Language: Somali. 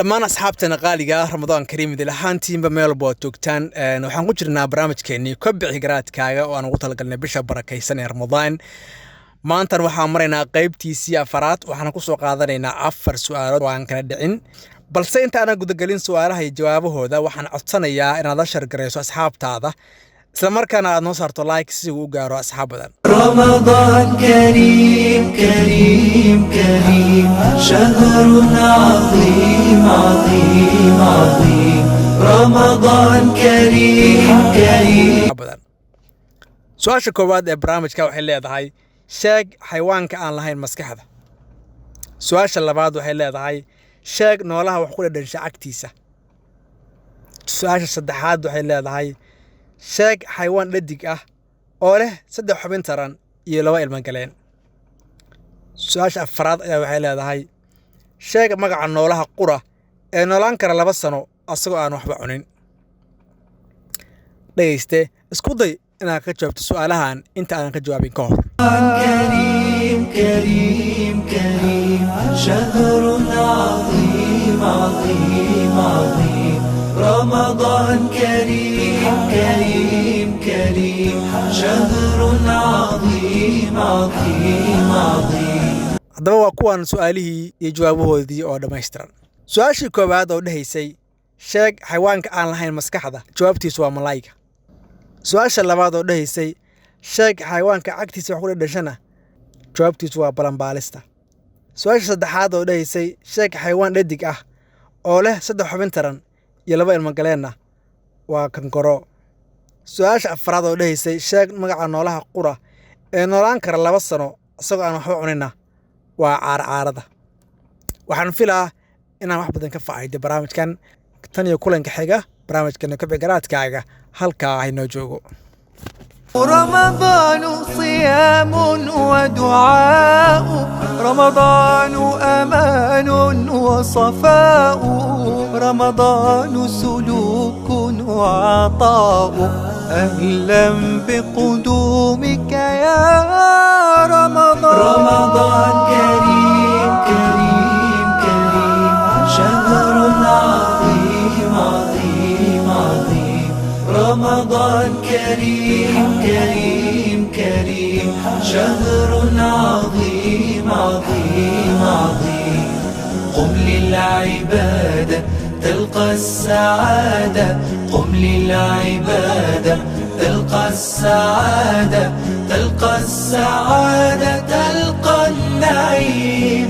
dhammaan asxaabtana qaaliga ah Ramadaan Kariim idil ahaantiinba meel bood joogtaan waxaan ku jirnaa barnaamijkeennii Kobci Garaadkaaga oo aan ugu talagalnay bisha barakaysan ee Ramadaan maanta waxaan maraynaa qaybtiisii afaraad waxaan ku soo qaadanaynaa 4 su'aalood oo aan kala dhicin balse inta aan gudagalin su'aalaha iyo jawaabahooda waxaan codsanayaa inaad la shargareyso asxaabtaada isla markaana aad noo saarto like si uu u gaaro asxaab badan رمضان كريم كريم كريم شهر عظيم عظيم عظيم رمضان كريم كريم badan su'aasha koowaad ee barnaamijka waxay leedahay sheeg xayawaanka aan lahayn maskaxda su'aasha labaad waxay leedahay sheeg noolaha wax ku dhadhansha agtiisa su'aasha saddexaad waxay leedahay sheeg xayawaan dhadig ah oo leh 3 xubin taran iyo 2 ilmo galeen su'aasha afraad ayaa waxay leedahay sheeg magaca noolaha qura ee noolaan kara 2 sano asagoo aan waxba cunin dhageyste isku day inaad ka jawaabto su'aalahan inta aan ka jawaabin ka hor كريم كريم كريم شهر عظيم عظيم عظيم رمضان كريم كريم كريم شهر عظيم عظيم عظيم haddaba waa kuwan su'aalihii iyo jawaabahoodii oo dhammaystiran su'aashii koowaad oo dhahaysay sheeg xayawaanka aan lahayn maskaxda jawaabtiisu waa malaayga su'aasha labaad oo dhahaysay sheeg xayawaanka agtiisa wax ku dhadhashana jawaabtiisu waa balanbaalista su'aasha saddexaad oo dhahaysay sheeg xayawaan dhadig ah oo leh 3 xubin taran iyo 2 ilmo galeenna waa kankoro su'aasha afraad oo dhahaysay sheeg magaca noolaha qura ee noolaan kara 2 sano asagoo aan waxba cunina waa caarcaarada waxaan filaa inaan wax badan ka faa'iido barnaamijkan tan iyo kulanka xiga barnaamijkan Kobci Garaadkaaga halkaa inoo joogo رمضان صيام ودعاء رمضان أمان وصفاء رمضان سلوك وعطاء أهلا بقدومك يا رمضان رمضان كريم كريم كريم شهر عظيم عظيم عظيم رمضان كريم كريم كريم شهر عظيم عظيم عظيم قم للعبادة تلقى السعادة قم للعبادة تلقى السعادة تلقى السعادة تلقى النعيم